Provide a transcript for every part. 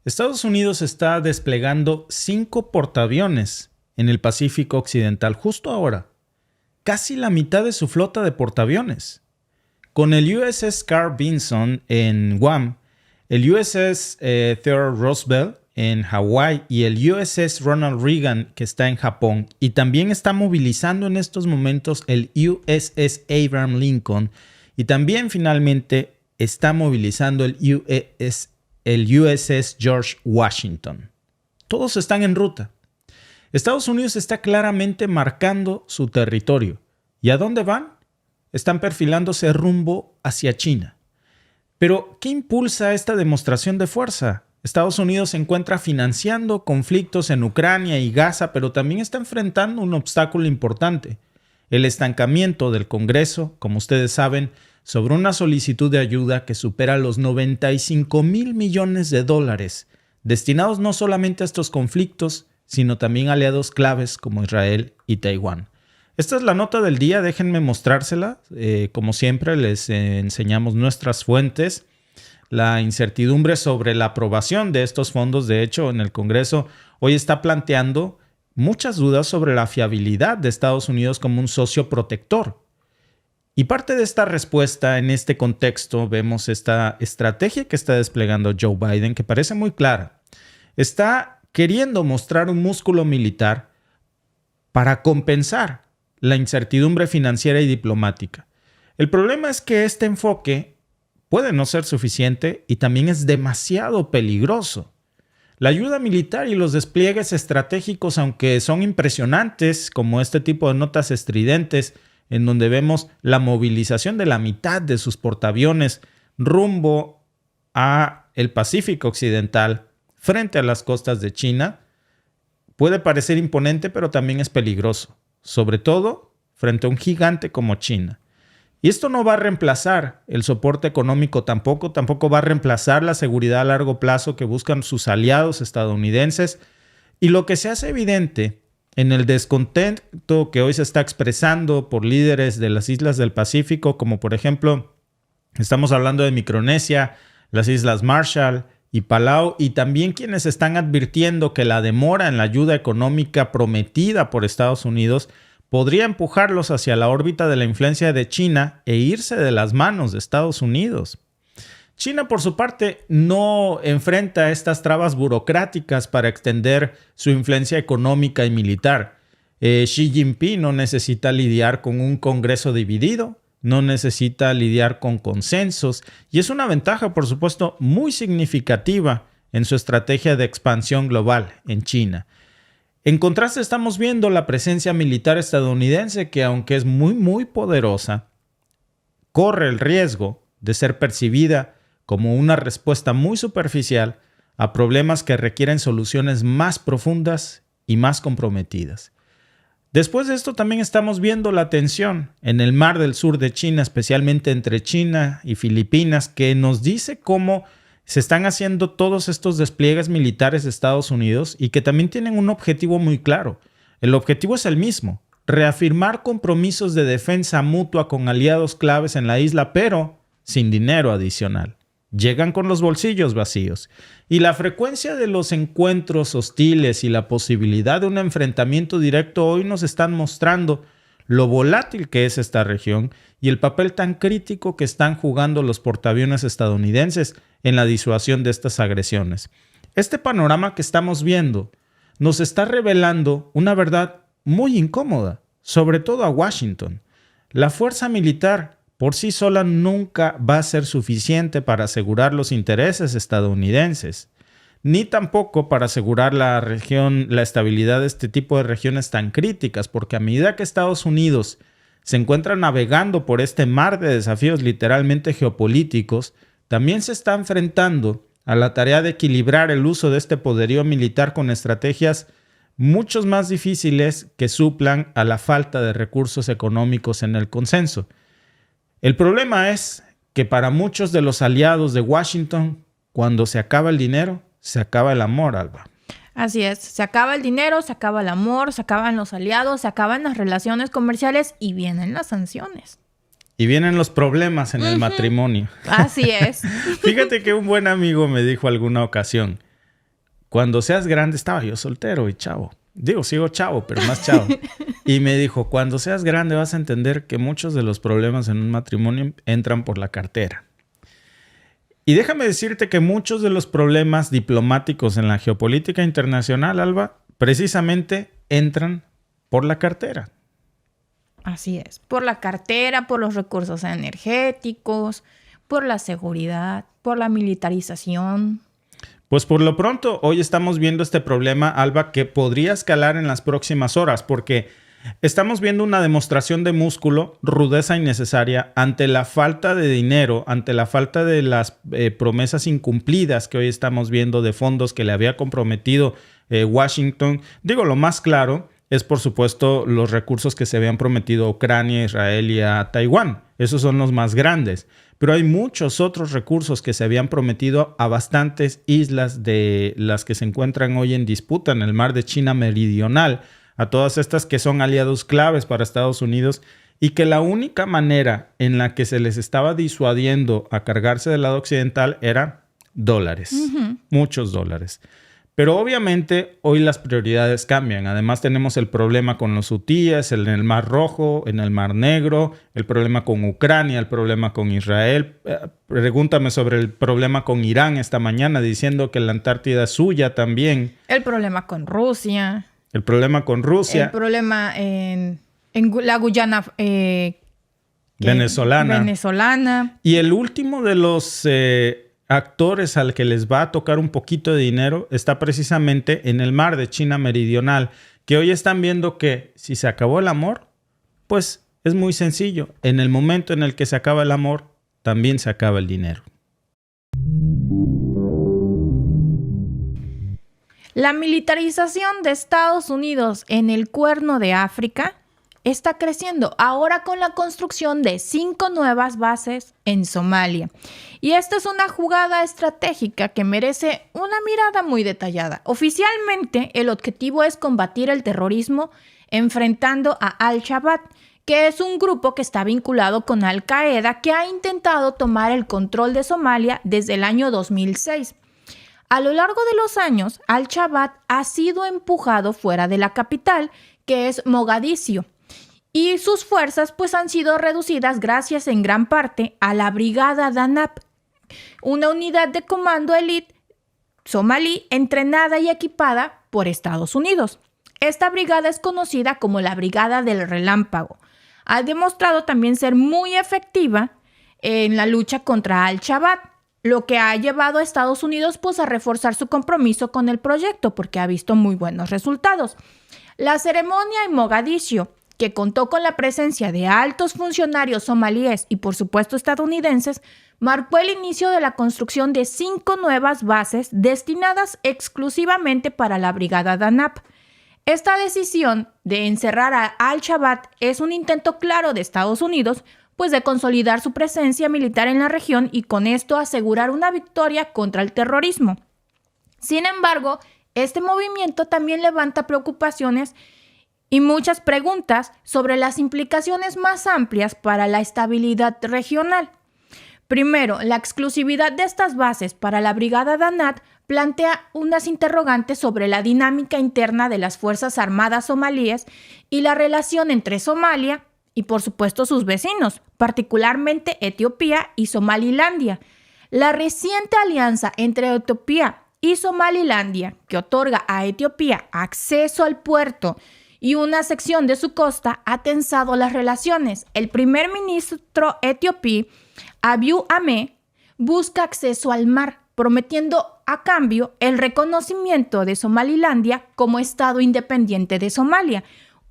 Estados Unidos está desplegando 5 portaaviones en el Pacífico Occidental justo ahora. Casi la mitad de su flota de portaaviones. Con el USS Carl Vinson en Guam, el USS Theodore Roosevelt en Hawái y el USS Ronald Reagan que está en Japón, y también está movilizando en estos momentos el USS Abraham Lincoln, y también finalmente está movilizando el USS George Washington. Todos están en ruta. Estados Unidos está claramente marcando su territorio. ¿Y a dónde van? Están perfilándose rumbo hacia China. Pero, ¿qué impulsa esta demostración de fuerza? Estados Unidos se encuentra financiando conflictos en Ucrania y Gaza, pero también está enfrentando un obstáculo importante: el estancamiento del Congreso, como ustedes saben, sobre una solicitud de ayuda que supera los $95,000 millones, destinados no solamente a estos conflictos, sino también a aliados claves como Israel y Taiwán. Esta es la nota del día, déjenme mostrársela. Como siempre, les enseñamos nuestras fuentes. La incertidumbre sobre la aprobación de estos fondos, de hecho, en el Congreso hoy está planteando muchas dudas sobre la fiabilidad de Estados Unidos como un socio protector. Y parte de esta respuesta, en este contexto, vemos esta estrategia que está desplegando Joe Biden, que parece muy clara. Está queriendo mostrar un músculo militar para compensar la incertidumbre financiera y diplomática. El problema es que este enfoque puede no ser suficiente y también es demasiado peligroso. La ayuda militar y los despliegues estratégicos, aunque son impresionantes, como este tipo de notas estridentes, en donde vemos la movilización de la mitad de sus portaaviones rumbo a el Pacífico Occidental frente a las costas de China, puede parecer imponente, pero también es peligroso, sobre todo frente a un gigante como China. Y esto no va a reemplazar el soporte económico tampoco va a reemplazar la seguridad a largo plazo que buscan sus aliados estadounidenses. Y lo que se hace evidente en el descontento que hoy se está expresando por líderes de las islas del Pacífico, como por ejemplo, estamos hablando de Micronesia, las Islas Marshall y Palau, y también quienes están advirtiendo que la demora en la ayuda económica prometida por Estados Unidos podría empujarlos hacia la órbita de la influencia de China e irse de las manos de Estados Unidos. China, por su parte, no enfrenta estas trabas burocráticas para extender su influencia económica y militar. Xi Jinping no necesita lidiar con un Congreso dividido, no necesita lidiar con consensos, y es una ventaja, por supuesto, muy significativa en su estrategia de expansión global en China. En contraste, estamos viendo la presencia militar estadounidense que, aunque es muy poderosa, corre el riesgo de ser percibida como una respuesta muy superficial a problemas que requieren soluciones más profundas y más comprometidas. Después de esto también estamos viendo la tensión en el mar del sur de China, especialmente entre China y Filipinas, que nos dice cómo se están haciendo todos estos despliegues militares de Estados Unidos y que también tienen un objetivo muy claro. El objetivo es el mismo: reafirmar compromisos de defensa mutua con aliados claves en la isla, pero sin dinero adicional. Llegan con los bolsillos vacíos. Y la frecuencia de los encuentros hostiles y la posibilidad de un enfrentamiento directo hoy nos están mostrando lo volátil que es esta región y el papel tan crítico que están jugando los portaaviones estadounidenses en la disuasión de estas agresiones. Este panorama que estamos viendo nos está revelando una verdad muy incómoda, sobre todo a Washington. La fuerza militar por sí sola nunca va a ser suficiente para asegurar los intereses estadounidenses, ni tampoco para asegurar la estabilidad de este tipo de regiones tan críticas, porque a medida que Estados Unidos se encuentra navegando por este mar de desafíos literalmente geopolíticos, también se está enfrentando a la tarea de equilibrar el uso de este poderío militar con estrategias mucho más difíciles que suplan a la falta de recursos económicos en el consenso. El problema es que para muchos de los aliados de Washington, cuando se acaba el dinero, se acaba el amor, Alba. Así es, se acaba el dinero, se acaba el amor, se acaban los aliados, se acaban las relaciones comerciales y vienen las sanciones. Y vienen los problemas en el matrimonio. Así es. Fíjate que un buen amigo me dijo alguna ocasión: cuando seas grande, estaba yo soltero y chavo. Digo, sigo chavo, pero más chavo. Y me dijo, cuando seas grande vas a entender que muchos de los problemas en un matrimonio entran por la cartera. Y déjame decirte que muchos de los problemas diplomáticos en la geopolítica internacional, Alba, precisamente entran por la cartera. Así es, por la cartera, por los recursos energéticos, por la seguridad, por la militarización. Pues por lo pronto, hoy estamos viendo este problema, Alba, que podría escalar en las próximas horas, porque estamos viendo una demostración de músculo, rudeza innecesaria, ante la falta de dinero, ante la falta de las promesas incumplidas que hoy estamos viendo de fondos que le había comprometido Washington. Digo, lo más claro es, por supuesto, los recursos que se habían prometido a Ucrania, Israel y a Taiwán. Esos son los más grandes. Pero hay muchos otros recursos que se habían prometido a bastantes islas de las que se encuentran hoy en disputa en el mar de China Meridional, a todas estas que son aliados claves para Estados Unidos y que la única manera en la que se les estaba disuadiendo a cargarse del lado occidental era dólares, muchos dólares. Pero obviamente hoy las prioridades cambian. Además tenemos el problema con los hutíes en el Mar Rojo, en el Mar Negro, el problema con Ucrania, el problema con Israel. Pregúntame sobre el problema con Irán esta mañana, diciendo que la Antártida es suya también. El problema con Rusia. El problema con Rusia. El problema en la Guyana venezolana. Y el último de los actores al que les va a tocar un poquito de dinero está precisamente en el mar de China Meridional, que hoy están viendo que si se acabó el amor, pues es muy sencillo. En el momento en el que se acaba el amor, también se acaba el dinero. La militarización de Estados Unidos en el Cuerno de África está creciendo ahora con la construcción de 5 nuevas bases en Somalia. Y esta es una jugada estratégica que merece una mirada muy detallada. Oficialmente, el objetivo es combatir el terrorismo enfrentando a Al-Shabaab, que es un grupo que está vinculado con Al-Qaeda, que ha intentado tomar el control de Somalia desde el año 2006. A lo largo de los años, Al-Shabaab ha sido empujado fuera de la capital, que es Mogadiscio, y sus fuerzas pues han sido reducidas gracias en gran parte a la Brigada Danab, una unidad de comando élite somalí entrenada y equipada por Estados Unidos. Esta brigada es conocida como la Brigada del Relámpago. Ha demostrado también ser muy efectiva en la lucha contra Al-Shabaab, lo que ha llevado a Estados Unidos pues a reforzar su compromiso con el proyecto porque ha visto muy buenos resultados. La ceremonia en Mogadiscio, que contó con la presencia de altos funcionarios somalíes y por supuesto estadounidenses, marcó el inicio de la construcción de 5 nuevas bases destinadas exclusivamente para la Brigada Danab. Esta decisión de encerrar a Al-Shabaab es un intento claro de Estados Unidos, pues de consolidar su presencia militar en la región y con esto asegurar una victoria contra el terrorismo. Sin embargo, este movimiento también levanta preocupaciones y muchas preguntas sobre las implicaciones más amplias para la estabilidad regional. Primero, la exclusividad de estas bases para la Brigada Danab plantea unas interrogantes sobre la dinámica interna de las Fuerzas Armadas somalíes y la relación entre Somalia y, por supuesto, sus vecinos, particularmente Etiopía y Somalilandia. La reciente alianza entre Etiopía y Somalilandia, que otorga a Etiopía acceso al puerto y una sección de su costa, ha tensado las relaciones. El primer ministro etíope, Abiy Ahmed, busca acceso al mar, prometiendo a cambio el reconocimiento de Somalilandia como Estado independiente de Somalia,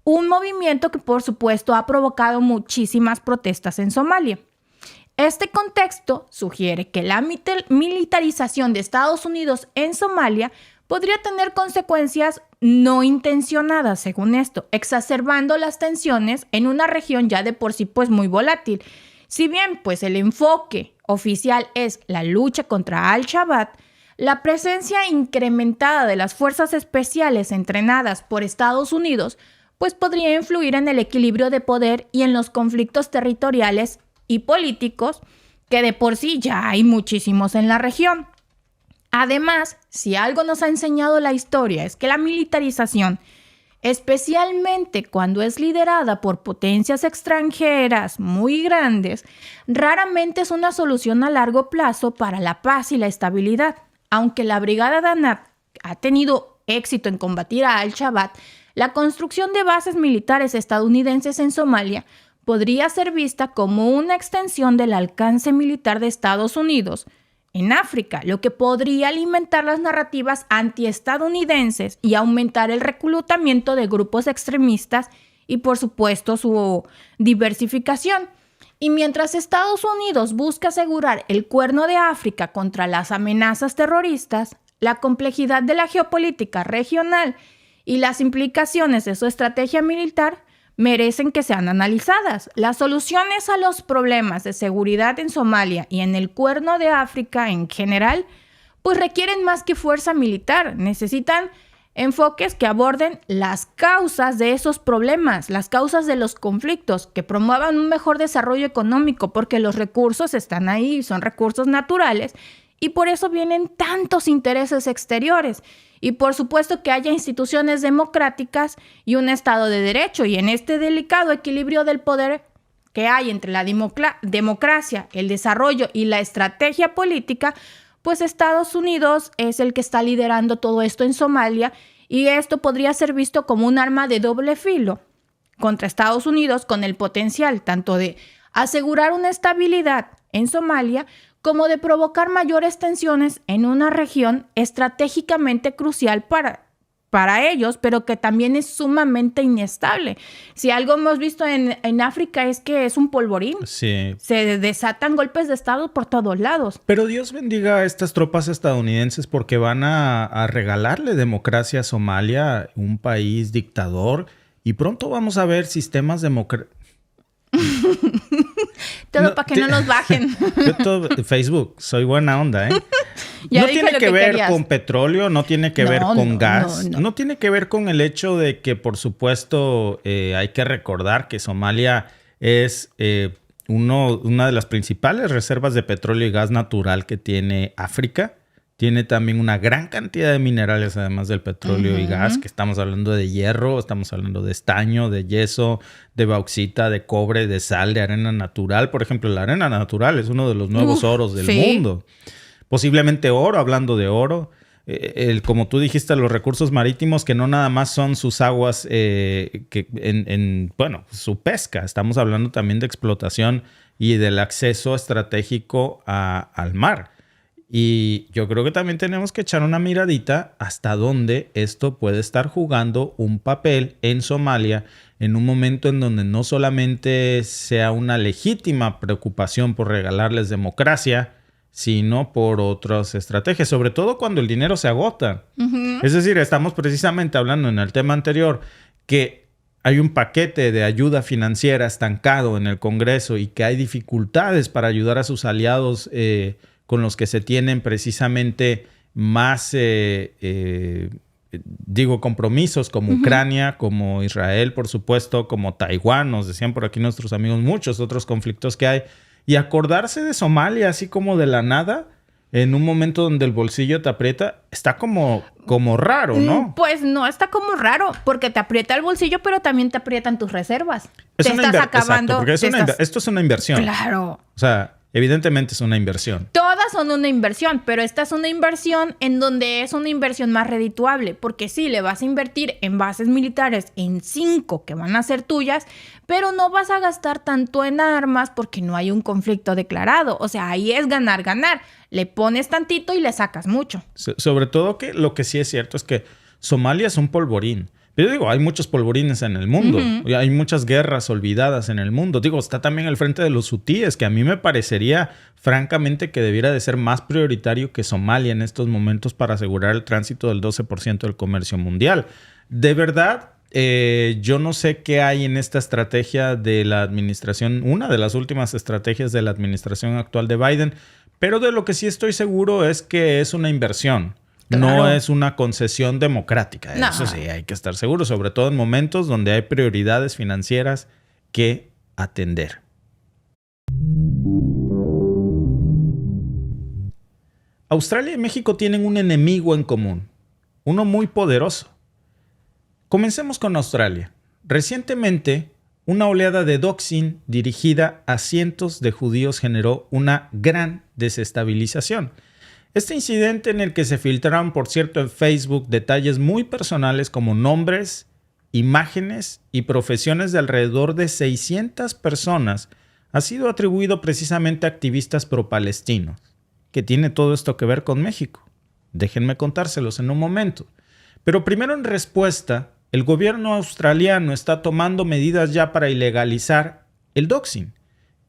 un movimiento que por supuesto ha provocado muchísimas protestas en Somalia. Este contexto sugiere que la militarización de Estados Unidos en Somalia podría tener consecuencias no intencionadas, según esto, exacerbando las tensiones en una región ya de por sí pues muy volátil. Si bien pues el enfoque oficial es la lucha contra Al-Shabaab, la presencia incrementada de las fuerzas especiales entrenadas por Estados Unidos pues podría influir en el equilibrio de poder y en los conflictos territoriales y políticos, que de por sí ya hay muchísimos en la región. Además, si algo nos ha enseñado la historia es que la militarización, especialmente cuando es liderada por potencias extranjeras muy grandes, raramente es una solución a largo plazo para la paz y la estabilidad. Aunque la Brigada Danab ha tenido éxito en combatir a Al-Shabaab, la construcción de bases militares estadounidenses en Somalia podría ser vista como una extensión del alcance militar de Estados Unidos en África, lo que podría alimentar las narrativas antiestadounidenses y aumentar el reclutamiento de grupos extremistas y, por supuesto, su diversificación. Y mientras Estados Unidos busca asegurar el Cuerno de África contra las amenazas terroristas, la complejidad de la geopolítica regional y las implicaciones de su estrategia militar merecen que sean analizadas. Las soluciones a los problemas de seguridad en Somalia y en el Cuerno de África en general, pues requieren más que fuerza militar. Necesitan enfoques que aborden las causas de esos problemas, las causas de los conflictos, que promuevan un mejor desarrollo económico, porque los recursos están ahí, son recursos naturales, y por eso vienen tantos intereses exteriores. Y por supuesto que haya instituciones democráticas y un Estado de Derecho. Y en este delicado equilibrio del poder que hay entre la democracia, el desarrollo y la estrategia política, pues Estados Unidos es el que está liderando todo esto en Somalia, y esto podría ser visto como un arma de doble filo contra Estados Unidos, con el potencial tanto de asegurar una estabilidad en Somalia como de provocar mayores tensiones en una región estratégicamente crucial para ellos, pero que también es sumamente inestable. Si algo hemos visto en África es que es un polvorín. Sí. Se desatan golpes de Estado por todos lados. Pero Dios bendiga a estas tropas estadounidenses, porque van a regalarle democracia a Somalia, un país dictador, y pronto vamos a ver sistemas democráticos. Todo para que no nos bajen. Facebook, soy buena onda, ¿eh? Ya no dije tiene lo que ver querías. con petróleo, no tiene que ver con gas, no tiene que ver con el hecho de que, por supuesto, hay que recordar que Somalia es una de las principales reservas de petróleo y gas natural que tiene África. Tiene también una gran cantidad de minerales, además del petróleo y gas, que estamos hablando de hierro, estamos hablando de estaño, de yeso, de bauxita, de cobre, de sal, de arena natural. Por ejemplo, la arena natural es uno de los nuevos oros del mundo. Posiblemente oro, hablando de oro. Como tú dijiste, los recursos marítimos, que no nada más son sus aguas, su pesca. Estamos hablando también de explotación y del acceso estratégico al mar. Y yo creo que también tenemos que echar una miradita hasta dónde esto puede estar jugando un papel en Somalia, en un momento en donde no solamente sea una legítima preocupación por regalarles democracia, sino por otras estrategias, sobre todo cuando el dinero se agota. Es decir, estamos precisamente hablando en el tema anterior que hay un paquete de ayuda financiera estancado en el Congreso y que hay dificultades para ayudar a sus aliados con los que se tienen precisamente más, compromisos, como Ucrania, como Israel, por supuesto, como Taiwán, nos decían por aquí nuestros amigos, muchos otros conflictos que hay. Y acordarse de Somalia así como de la nada, en un momento donde el bolsillo te aprieta, está como raro, ¿no? Pues no está como raro, porque te aprieta el bolsillo, pero también te aprietan tus reservas. Exacto, porque esto es una inversión. Claro. O sea, evidentemente es una inversión. Todas son una inversión, pero esta es una inversión en donde es una inversión más redituable, porque sí, le vas a invertir en bases militares en 5 que van a ser tuyas, pero no vas a gastar tanto en armas porque no hay un conflicto declarado. O sea, ahí es ganar, ganar. Le pones tantito y le sacas mucho. Sobre todo que lo que sí es cierto es que Somalia es un polvorín. Pero digo, hay muchos polvorines en el mundo. Hay muchas guerras olvidadas en el mundo. Digo, está también el frente de los hutíes, que a mí me parecería, francamente, que debiera de ser más prioritario que Somalia en estos momentos para asegurar el tránsito del 12% del comercio mundial. De verdad, yo no sé qué hay en esta estrategia de la administración, una de las últimas estrategias de la administración actual de Biden, pero de lo que sí estoy seguro es que es una inversión. Claro. No es una concesión democrática. No. Eso sí, hay que estar seguro, sobre todo en momentos donde hay prioridades financieras que atender. Australia y México tienen un enemigo en común, uno muy poderoso. Comencemos con Australia. Recientemente, una oleada de doxing dirigida a cientos de judíos generó una gran desestabilización. Este incidente, en el que se filtraron, por cierto, en Facebook detalles muy personales como nombres, imágenes y profesiones de alrededor de 600 personas, ha sido atribuido precisamente a activistas pro-palestinos. ¿Qué tiene todo esto que ver con México? Déjenme contárselos en un momento. Pero primero, en respuesta, el gobierno australiano está tomando medidas ya para ilegalizar el doxing,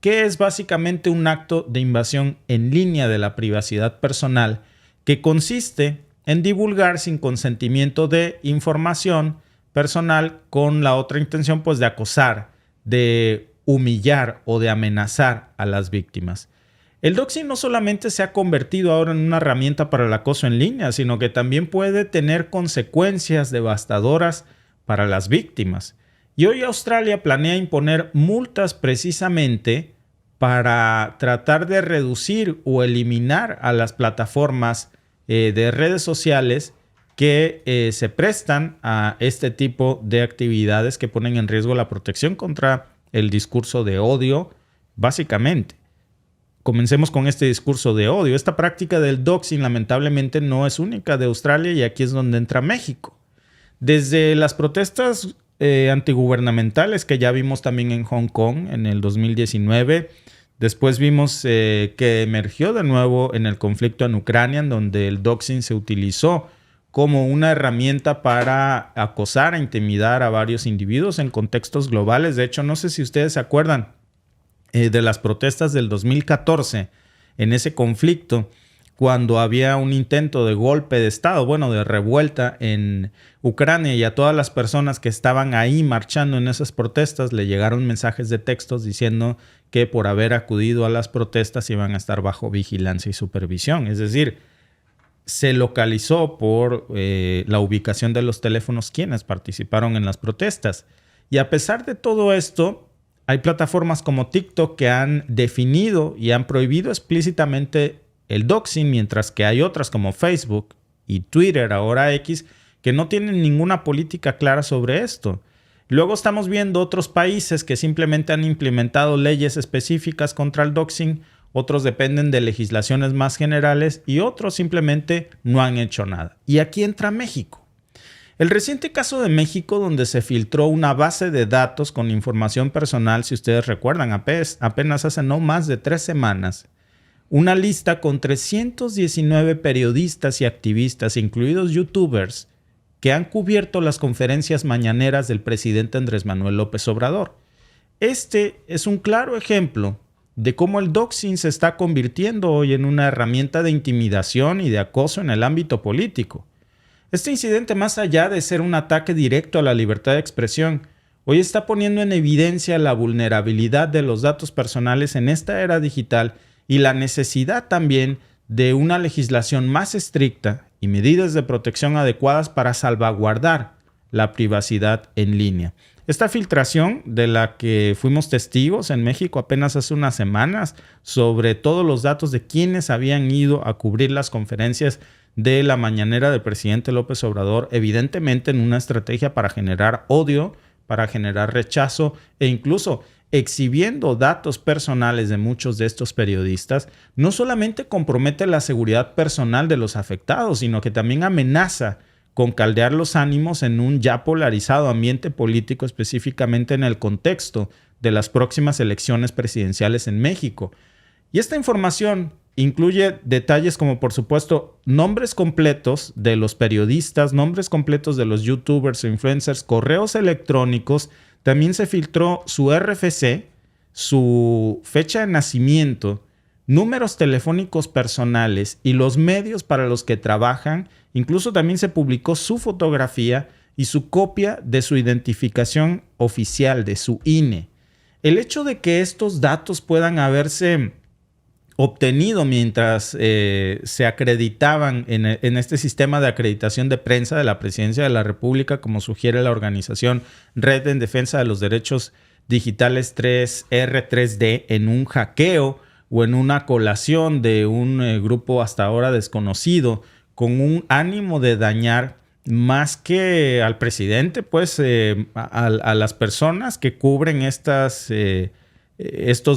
que es básicamente un acto de invasión en línea de la privacidad personal que consiste en divulgar sin consentimiento de información personal con la otra intención, pues, de acosar, de humillar o de amenazar a las víctimas. El doxing no solamente se ha convertido ahora en una herramienta para el acoso en línea, sino que también puede tener consecuencias devastadoras para las víctimas. Y hoy Australia planea imponer multas precisamente para tratar de reducir o eliminar a las plataformas de redes sociales que se prestan a este tipo de actividades que ponen en riesgo la protección contra el discurso de odio, básicamente. Comencemos con este discurso de odio. Esta práctica del doxing lamentablemente no es única de Australia, y aquí es donde entra México. Desde las protestas antigubernamentales que ya vimos también en Hong Kong en el 2019, después vimos que emergió de nuevo en el conflicto en Ucrania, en donde el doxing se utilizó como una herramienta para acosar e intimidar a varios individuos en contextos globales. De hecho, no sé si ustedes se acuerdan de las protestas del 2014, en ese conflicto, cuando había un intento de golpe de Estado, de revuelta en Ucrania, y a todas las personas que estaban ahí marchando en esas protestas le llegaron mensajes de textos diciendo que por haber acudido a las protestas iban a estar bajo vigilancia y supervisión. Es decir, se localizó por la ubicación de los teléfonos quienes participaron en las protestas. Y a pesar de todo esto, hay plataformas como TikTok que han definido y han prohibido explícitamente el doxing, mientras que hay otras como Facebook y Twitter, ahora X, que no tienen ninguna política clara sobre esto. Luego estamos viendo otros países que simplemente han implementado leyes específicas contra el doxing, otros dependen de legislaciones más generales y otros simplemente no han hecho nada. Y aquí entra México. El reciente caso de México, donde se filtró una base de datos con información personal, si ustedes recuerdan, apenas hace no más de 3 semanas, una lista con 319 periodistas y activistas, incluidos youtubers, que han cubierto las conferencias mañaneras del presidente Andrés Manuel López Obrador. Este es un claro ejemplo de cómo el doxing se está convirtiendo hoy en una herramienta de intimidación y de acoso en el ámbito político. Este incidente, más allá de ser un ataque directo a la libertad de expresión, hoy está poniendo en evidencia la vulnerabilidad de los datos personales en esta era digital y la necesidad también de una legislación más estricta y medidas de protección adecuadas para salvaguardar la privacidad en línea. Esta filtración, de la que fuimos testigos en México apenas hace unas semanas, sobre todos los datos de quienes habían ido a cubrir las conferencias de la mañanera del presidente López Obrador, evidentemente en una estrategia para generar odio, para generar rechazo e incluso exhibiendo datos personales de muchos de estos periodistas, no solamente compromete la seguridad personal de los afectados, sino que también amenaza con caldear los ánimos en un ya polarizado ambiente político, específicamente en el contexto de las próximas elecciones presidenciales en México. Y esta información incluye detalles como, por supuesto, nombres completos de los periodistas, nombres completos de los youtubers o influencers, correos electrónicos. También se filtró su RFC, su fecha de nacimiento, números telefónicos personales y los medios para los que trabajan. Incluso también se publicó su fotografía y su copia de su identificación oficial, de su INE. El hecho de que estos datos puedan haberse obtenido mientras se acreditaban en este sistema de acreditación de prensa de la Presidencia de la República, como sugiere la organización Red en Defensa de los Derechos Digitales 3R3D, en un hackeo o en una colación de un grupo hasta ahora desconocido con un ánimo de dañar más que al presidente, pues a las personas que cubren estos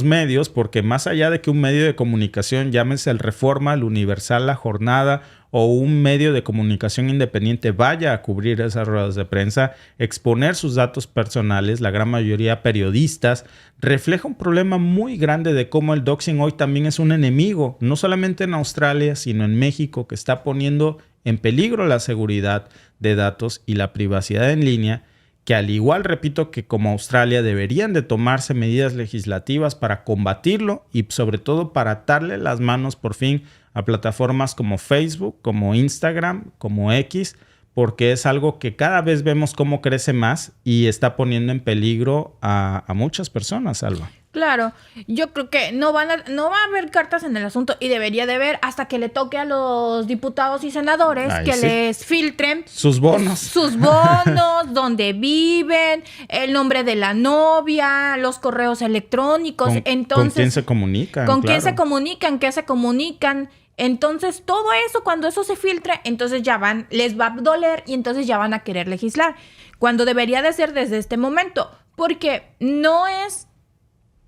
medios, porque más allá de que un medio de comunicación, llámese el Reforma, el Universal, La Jornada o un medio de comunicación independiente vaya a cubrir esas ruedas de prensa, exponer sus datos personales, la gran mayoría periodistas, refleja un problema muy grande de cómo el doxing hoy también es un enemigo, no solamente en Australia, sino en México, que está poniendo en peligro la seguridad de datos y la privacidad en línea, que al igual, repito, que como Australia deberían de tomarse medidas legislativas para combatirlo y sobre todo para atarle las manos por fin a plataformas como Facebook, como Instagram, como X, porque es algo que cada vez vemos cómo crece más y está poniendo en peligro a muchas personas, Alba. Claro, yo creo que no va a haber cartas en el asunto y debería de haber hasta que le toque a los diputados y senadores les filtren sus bonos. Sus bonos, dónde viven, el nombre de la novia, los correos electrónicos. ¿Con quién se comunican? ¿Con quién se comunican? ¿Qué se comunican? Entonces, todo eso, cuando eso se filtre, entonces les va a doler y entonces ya van a querer legislar. Cuando debería de ser desde este momento, porque no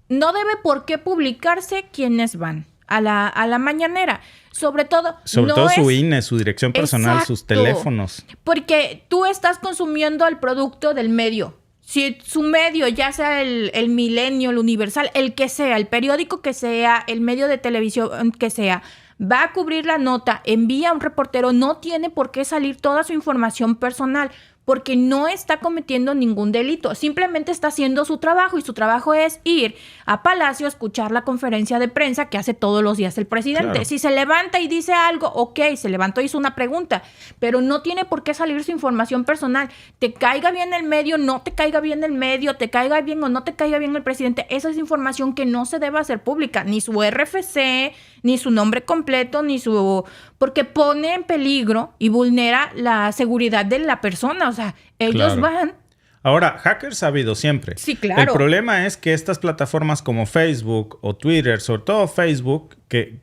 debe por qué publicarse quiénes van a la mañanera. Sobre todo su INE, su dirección personal, exacto, sus teléfonos. Porque tú estás consumiendo el producto del medio. Si su medio, ya sea el Milenio, el Universal, el que sea, el periódico que sea, el medio de televisión que sea, va a cubrir la nota, envía a un reportero, no tiene por qué salir toda su información personal, porque no está cometiendo ningún delito, simplemente está haciendo su trabajo y su trabajo es ir a Palacio a escuchar la conferencia de prensa que hace todos los días el presidente. Claro. Si se levanta y dice algo, ok, se levantó y hizo una pregunta, pero no tiene por qué salir su información personal. Te caiga bien el medio, no te caiga bien el medio, te caiga bien o no te caiga bien el presidente, esa es información que no se debe hacer pública, ni su RFC, ni su nombre completo, porque pone en peligro y vulnera la seguridad de la persona. O sea, ellos van... Ahora, hackers ha habido siempre. Sí, claro. El problema es que estas plataformas como Facebook o Twitter, sobre todo Facebook, que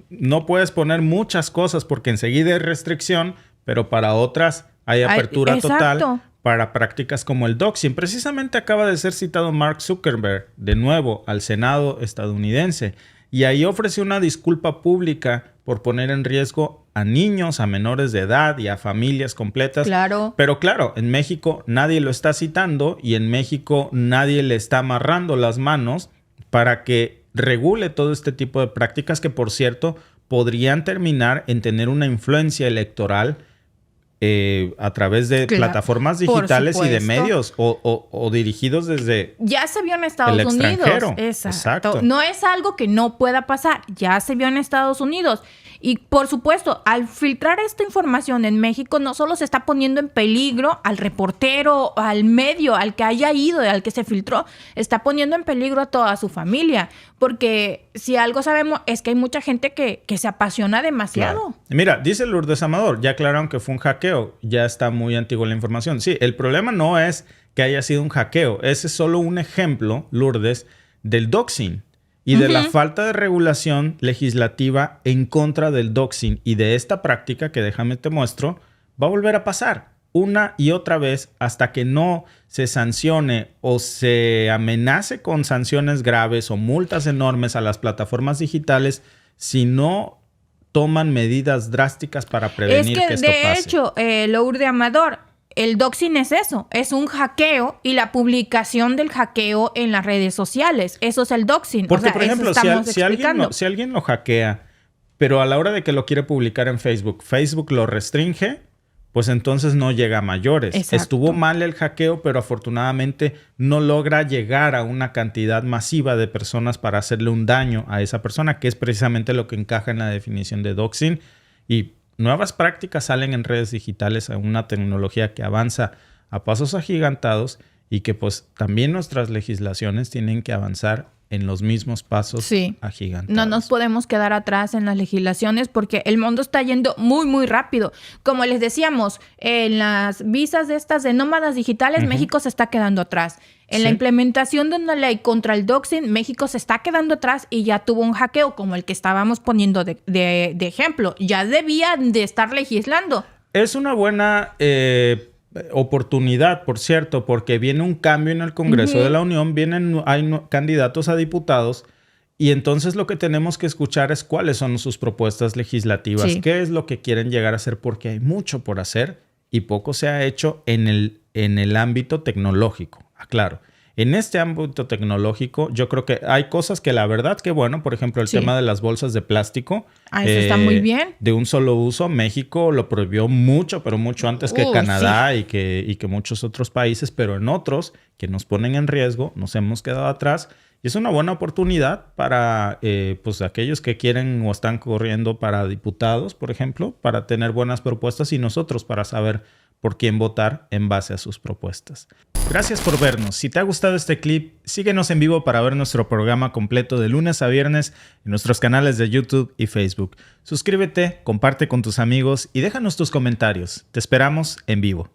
no puedes poner muchas cosas porque enseguida hay restricción, pero para otras hay apertura total para prácticas como el doxing. Precisamente acaba de ser citado Mark Zuckerberg de nuevo al Senado estadounidense y ahí ofreció una disculpa pública por poner en riesgo a niños, a menores de edad y a familias completas. Claro. Pero claro, en México nadie lo está citando y en México nadie le está amarrando las manos para que regule todo este tipo de prácticas que, por cierto, podrían terminar en tener una influencia electoral a través de plataformas digitales y de medios o dirigidos desde ya se vio en Estados Unidos. Exacto. No es algo que no pueda pasar. Ya se vio en Estados Unidos. Y por supuesto, al filtrar esta información en México, no solo se está poniendo en peligro al reportero, al medio, al que haya ido, al que se filtró, está poniendo en peligro a toda su familia. Porque si algo sabemos es que hay mucha gente que se apasiona demasiado. Claro. Mira, dice Lourdes Amador, ya aclararon que fue un hackeo, ya está muy antigua la información. Sí, el problema no es que haya sido un hackeo, ese es solo un ejemplo, Lourdes, del doxing. Y de la falta de regulación legislativa en contra del doxing y de esta práctica que déjame te muestro, va a volver a pasar una y otra vez hasta que no se sancione o se amenace con sanciones graves o multas enormes a las plataformas digitales si no toman medidas drásticas para prevenir que esto pase. De hecho, Lourdes Amador, el doxing es eso, es un hackeo y la publicación del hackeo en las redes sociales. Eso es el doxing. Porque, por ejemplo, si alguien lo hackea, pero a la hora de que lo quiere publicar en Facebook, Facebook lo restringe, pues entonces no llega a mayores. Exacto. Estuvo mal el hackeo, pero afortunadamente no logra llegar a una cantidad masiva de personas para hacerle un daño a esa persona, que es precisamente lo que encaja en la definición de doxing. Y nuevas prácticas salen en redes digitales a una tecnología que avanza a pasos agigantados y que pues también nuestras legislaciones tienen que avanzar en los mismos pasos agigantados. No nos podemos quedar atrás en las legislaciones porque el mundo está yendo muy, muy rápido. Como les decíamos, en las visas de nómadas digitales, México se está quedando atrás. En la implementación de una ley contra el doxing, México se está quedando atrás y ya tuvo un hackeo como el que estábamos poniendo de ejemplo. Ya debían de estar legislando. Es una buena oportunidad, por cierto, porque viene un cambio en el Congreso de la Unión, hay candidatos a diputados y entonces lo que tenemos que escuchar es cuáles son sus propuestas legislativas, qué es lo que quieren llegar a hacer, porque hay mucho por hacer y poco se ha hecho en el ámbito tecnológico. Aclaro. En este ámbito tecnológico, yo creo que hay cosas que la verdad que bueno, por ejemplo, el tema de las bolsas de plástico. Eso está muy bien. De un solo uso, México lo prohibió mucho, pero mucho antes que Canadá y que muchos otros países, pero en otros que nos ponen en riesgo, nos hemos quedado atrás. Y es una buena oportunidad para pues aquellos que quieren o están corriendo para diputados, por ejemplo, para tener buenas propuestas y nosotros para saber por quién votar en base a sus propuestas. Gracias por vernos. Si te ha gustado este clip, síguenos en vivo para ver nuestro programa completo de lunes a viernes en nuestros canales de YouTube y Facebook. Suscríbete, comparte con tus amigos y déjanos tus comentarios. Te esperamos en vivo.